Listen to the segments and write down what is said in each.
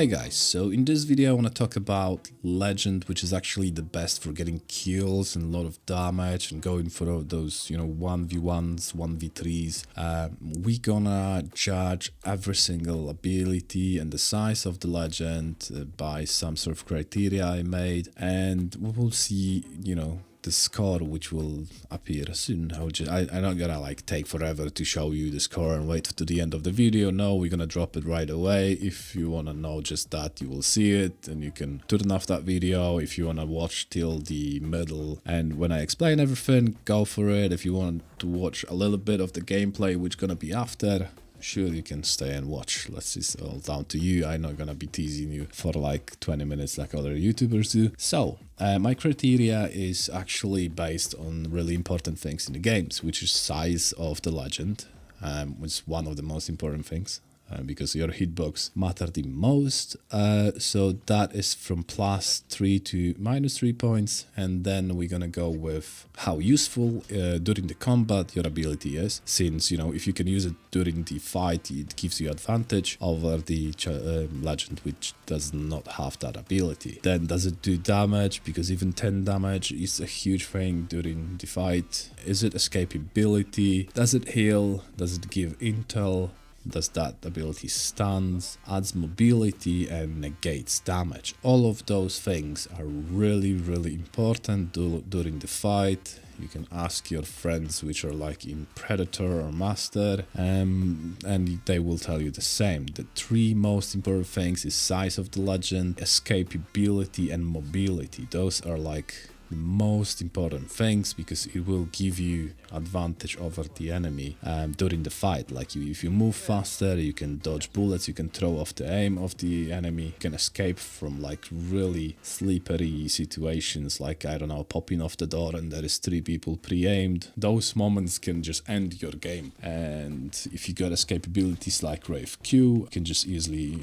Hey guys, so in this video I want to talk about Legend, which is actually the best for getting kills and a lot of damage and going for all those, 1v1s, 1v3s. We're gonna judge every single ability and the size of the Legend by some sort of criteria I made, and we will see, the score which will appear soon. I'm not gonna take forever to show you the score and wait to the end of the video. No, we're gonna drop it right away. If you wanna know just that, you will see it and you can turn off that video if you wanna watch till the middle. And when I explain everything, go for it. If you want to watch a little bit of the gameplay, which gonna be after, sure, you can stay and watch. It's all down to you. I'm not gonna be teasing you for 20 minutes like other YouTubers do. So, my criteria is actually based on really important things in the games, which is size of the Legend, which is one of the most important things. Because your hitbox matter the most, so that is from +3 to -3 points, and then we're gonna go with how useful during the combat your ability is, since if you can use it during the fight, it gives you advantage over the Legend which does not have that ability. Then does it do damage, because even 10 damage is a huge thing during the fight. Is it escapability? Does it heal? Does it give intel? Does that ability stuns, adds mobility, and negates damage? All of those things are really important during the fight. You can ask your friends which are in Predator or Master, and they will tell you the same. The three most important things is size of the Legend, escapability, and mobility. Those are the most important things, because it will give you advantage over the enemy during the fight. If you move faster, you can dodge bullets, you can throw off the aim of the enemy, you can escape from really slippery situations, I don't know, popping off the door and there is 3 people pre-aimed. Those moments can just end your game. And if you got escapabilities like Wraith Q, you can just easily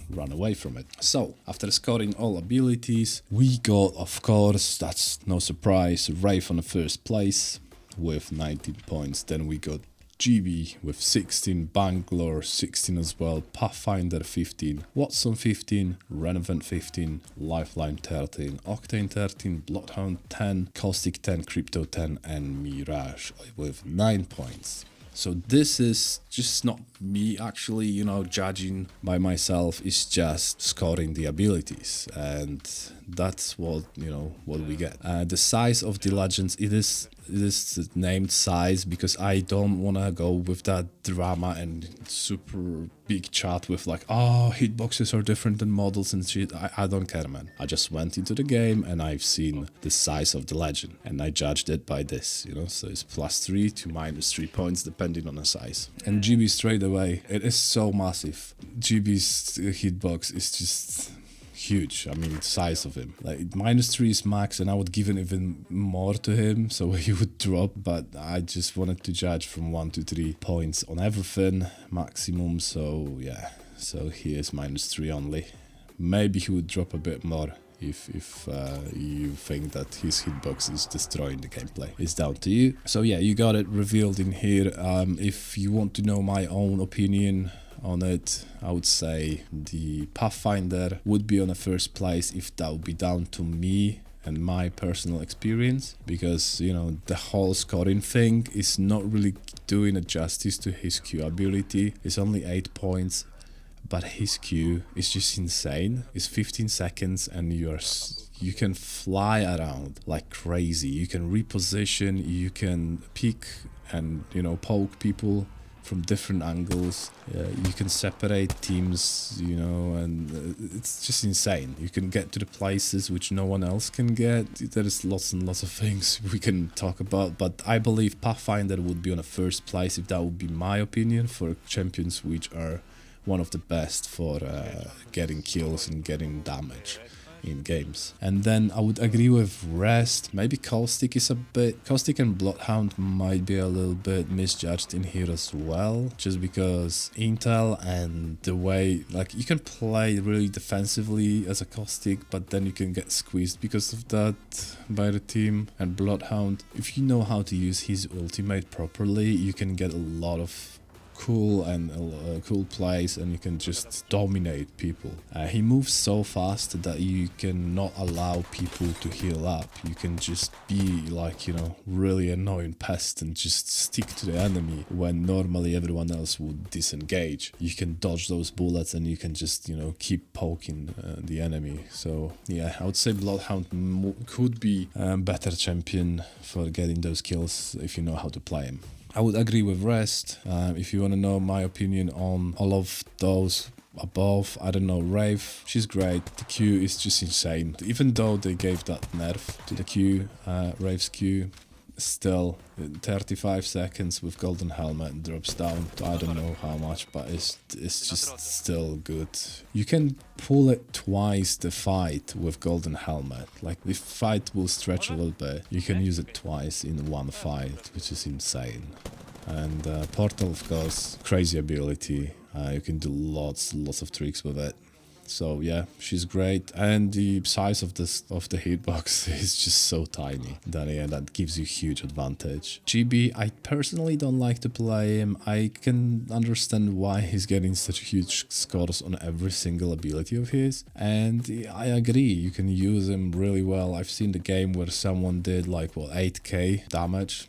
run away from it. So after scoring all abilities, we got, of course, that's no surprise, Wraith on the first place with 19 points. Then we got GB with 16, Bangalore 16 as well, Pathfinder 15, Wattson 15, Renovant 15, Lifeline 13, Octane 13, Bloodhound 10, Caustic 10, Crypto 10, and Mirage with 9 points. So this is just not me actually, judging by myself. It's just scoring the abilities, and that's what we get. The size of the Legends, it is named size because I don't want to go with that drama and super big chat with hitboxes are different than models and shit. I don't care, man. I just went into the game and I've seen the size of the Legend and I judged it by this, so it's +3 to -3 points depending on the size. And GB straight away, it is so massive. GB's hitbox is just huge. I mean, size of him, -3 is max, and I would give it even more to him so he would drop, but I just wanted to judge from 1 to 3 points on everything maximum. So yeah, so he is -3 only. Maybe he would drop a bit more if you think that his hitbox is destroying the gameplay. It's down to you. So yeah, you got it revealed in here. If you want to know my own opinion on it, I would say the Pathfinder would be on the first place if that would be down to me and my personal experience, because the whole scoring thing is not really doing a justice to his Q ability. It's only 8 points, but his Q is just insane. It's 15 seconds and you can fly around like crazy. You can reposition, you can pick and poke people from different angles. You can separate teams, and it's just insane. You can get to the places which no one else can get. There is lots and lots of things we can talk about, but I believe Pathfinder would be on the first place if that would be my opinion for champions which are one of the best for getting kills and getting damage in games. And then I would agree with rest. Maybe Caustic and Bloodhound might be a little bit misjudged in here as well, just because intel and the way you can play really defensively as a Caustic, but then you can get squeezed because of that by the team. And Bloodhound, if you know how to use his ultimate properly, you can get a lot of cool and cool plays, and you can just dominate people. He moves so fast that you cannot allow people to heal up. You can just be like, you know, really annoying pest and just stick to the enemy when normally everyone else would disengage. You can dodge those bullets and you can just, you know, keep poking the enemy. So yeah, I would say Bloodhound could be a better champion for getting those kills if you know how to play him. I would agree with rest. If you want to know my opinion on all of those above, I don't know, Wraith, she's great. The Q is just insane. Even though they gave that nerf to the Q, Wraith's Q, still 35 seconds with golden helmet drops down to I don't know how much, but it's just still good. You can pull it twice the fight with golden helmet. Like the fight will stretch a little bit, you can use it twice in one fight, which is insane. And Portal, of course, crazy ability. You can do lots of tricks with it. So yeah, she's great, and the size of the hitbox is just so tiny that yeah, that gives you huge advantage. GB, I personally don't like to play him. I can understand why he's getting such huge scores on every single ability of his, and I agree, you can use him really well. I've seen the game where someone did like, what, 8k damage.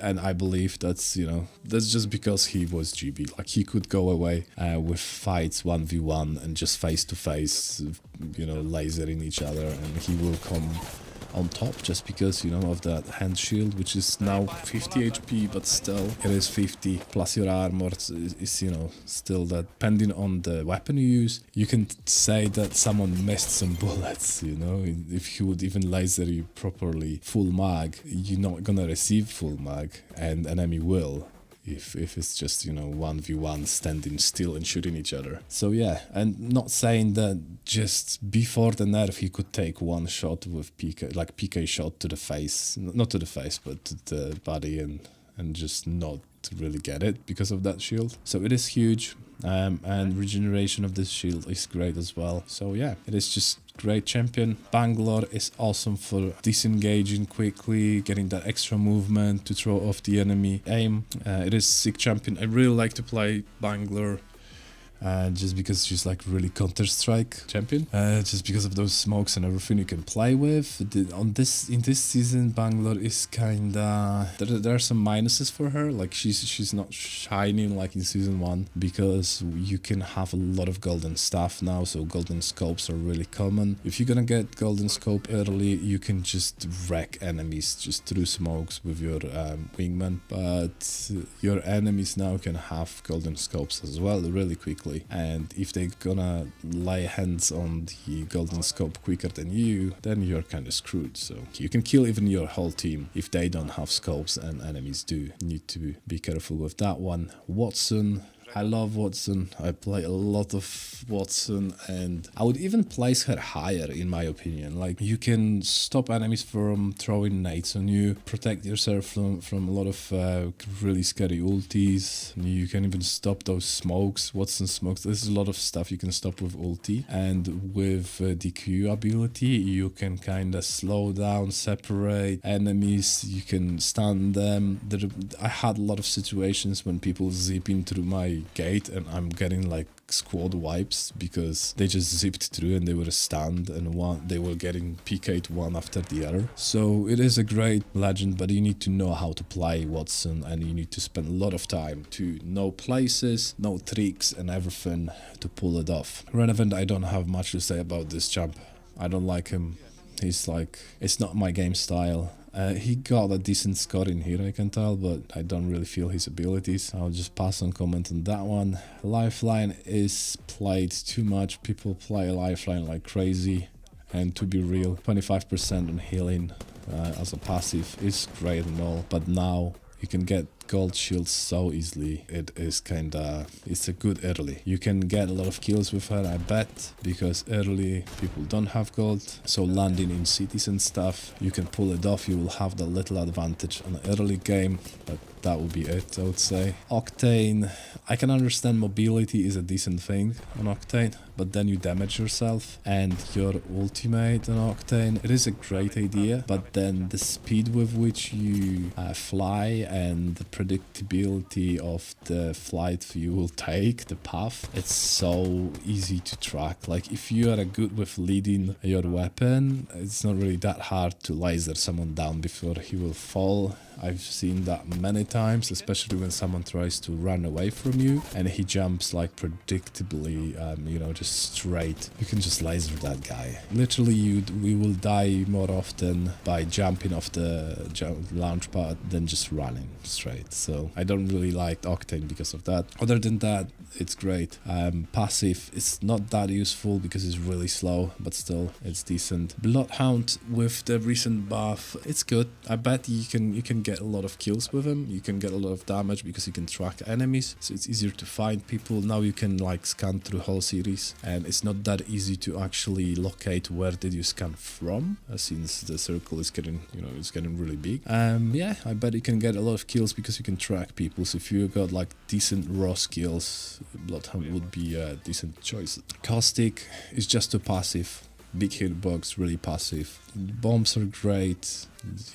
And I believe that's, you know, that's just because he was GB. Like, he could go away with fights 1v1 and just face to face, you know, lasering each other, and he will come on top just because, you know, of that hand shield, which is now 50 HP, but still it is 50 plus your armor is, you know, still that. Depending on the weapon you use, you can say that someone missed some bullets, you know. If he would even laser you properly full mag, you're not gonna receive full mag, and enemy will. If it's just, you know, 1v1 standing still and shooting each other. So yeah, and not saying that just before the nerf he could take one shot with PK, like PK shot to the face, not to the face, but to the body, and just not really get it because of that shield. So it is huge, and regeneration of this shield is great as well. So yeah, it is just great champion. Bangalore is awesome for disengaging quickly, getting that extra movement to throw off the enemy aim. It is sick champion. I really like to play Bangalore. Just because she's like really Counter-Strike champion, just because of those smokes and everything you can play with. In this season, Bangalore is kinda there are some minuses for her. Like she's not shining like in season 1 because you can have a lot of golden stuff now, so golden scopes are really common. If you're gonna get golden scope early, you can just wreck enemies just through smokes with your wingman, but your enemies now can have golden scopes as well really quickly. And if they're gonna lay hands on the golden scope quicker than you, then you're kind of screwed. So you can kill even your whole team if they don't have scopes and enemies do. You need to be careful with that one. Wattson. I love Wattson. I play a lot of Wattson, and I would even place her higher in my opinion. Like, you can stop enemies from throwing nades on you, protect yourself from a lot of really scary ultis. You can even stop those smokes, Wattson smokes. There's a lot of stuff you can stop with ulti, and with the Q ability you can kind of slow down, separate enemies, you can stun them. I had a lot of situations when people zip in through my gate and I'm getting like squad wipes because they just zipped through and they were stunned, and they were getting PK'd one after the other. So it is a great legend, but you need to know how to play Wattson, and you need to spend a lot of time to know places, know tricks and everything to pull it off. Relevant, I don't have much to say about this champ. I don't like him. He's like, it's not my game style. He got a decent score in here, I can tell, but I don't really feel his abilities. I'll just pass on comment on that one. Lifeline is played too much. People play Lifeline like crazy, and to be real, 25% on healing as a passive is great and all, but now you can get gold shields so easily. It is kinda, it's a good early. You can get a lot of kills with her, I bet, because early people don't have gold, so landing in cities and stuff, you can pull it off. You will have the little advantage on the early game, but that would be it, I would say. Octane, I can understand mobility is a decent thing on Octane, but then you damage yourself, and your ultimate on Octane, it is a great idea, but then the speed with which you fly and the predictability of the flight you will take, the path. It's so easy to track. Like if you are good with leading your weapon, it's not really that hard to laser someone down before he will fall. I've seen that many times, especially when someone tries to run away from you and he jumps like predictably, you know, just straight. You can just laser that guy. Literally, we will die more often by jumping off the launch pad than just running straight. So I don't really like Octane because of that. Other than that, it's great. Passive is not that useful because it's really slow, but still it's decent. Bloodhound with the recent buff, it's good. I bet you can get a lot of kills with him. You can get a lot of damage because you can track enemies, so it's easier to find people. Now you can like scan through whole series, and it's not that easy to actually locate where did you scan from, since the circle is getting, you know, it's getting really big. Yeah, I bet you can get a lot of kills because you can track people. So if you got like decent raw skills, Bloodhound would be a decent choice. Caustic is just too passive. Big hitbox, really passive. Bombs are great,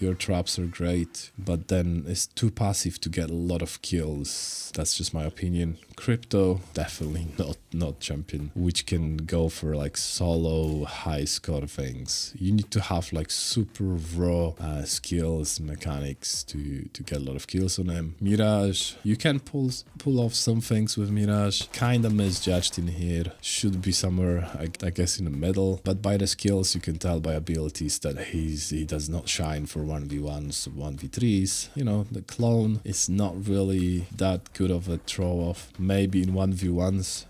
your traps are great, but then it's too passive to get a lot of kills. That's just my opinion. Crypto, definitely not champion, which can go for like solo high score things. You need to have like super raw skills, mechanics to get a lot of kills on him. Mirage, you can pull off some things with Mirage. Kinda misjudged in here. Should be somewhere, I guess, in the middle. But by the skills, you can tell by abilities that he does not shine for 1v1s, 1v3s. You know, the clone is not really that good of a throw-off. Maybe in 1v1s,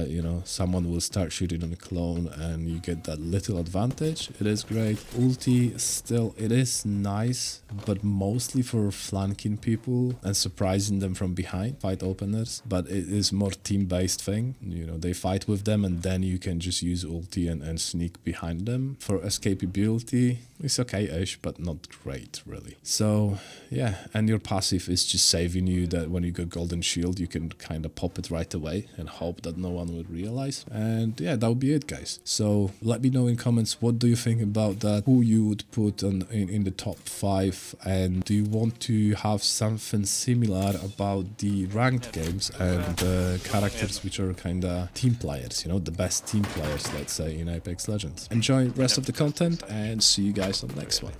you know, someone will start shooting on a clone and you get that little advantage. It is great. Ulti, still, it is nice, but mostly for flanking people and surprising them from behind, fight openers. But it is more team-based thing. You know, they fight with them and then you can just use ulti and sneak behind them. For escapability, it's okay-ish, but not great, really. So, yeah, and your passive is just saving you that when you got golden shield, you can kind of pop it right away and hope that no one would realize. And yeah, that would be it, guys. So let me know in comments, what do you think about that? Who you would put in the top 5, and do you want to have something similar about the ranked games and characters which are kind of team players, you know, the best team players, let's say, in Apex Legends. Enjoy the rest of the content and see you guys on the next one.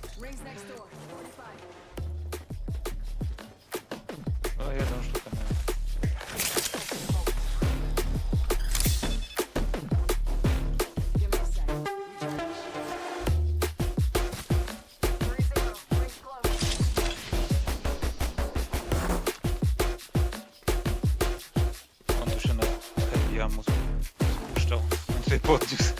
Podniósł.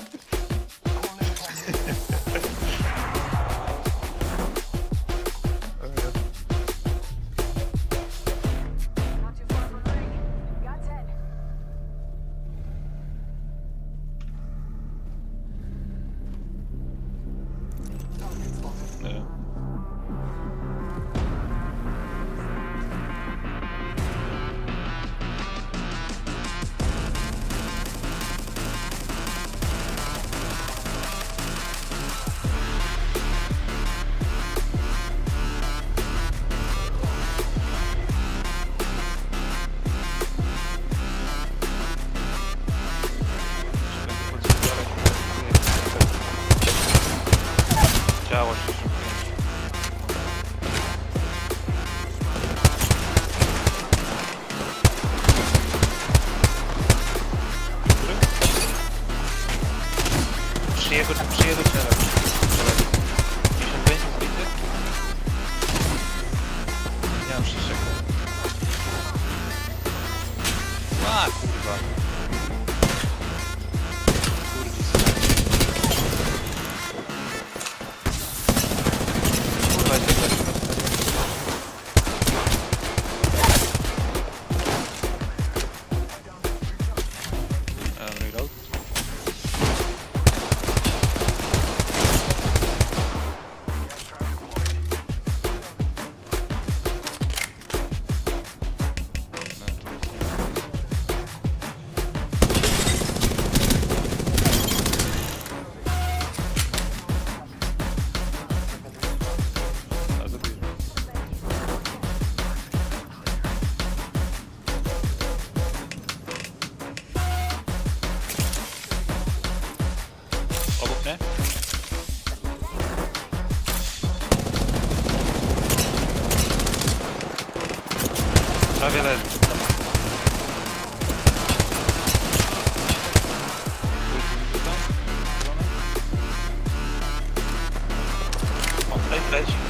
Działo się szybko. Przyjeду teraz. 55 zbity? Nie mam szybszego. A, kurwa. Prawie leży. O, tutaj leci.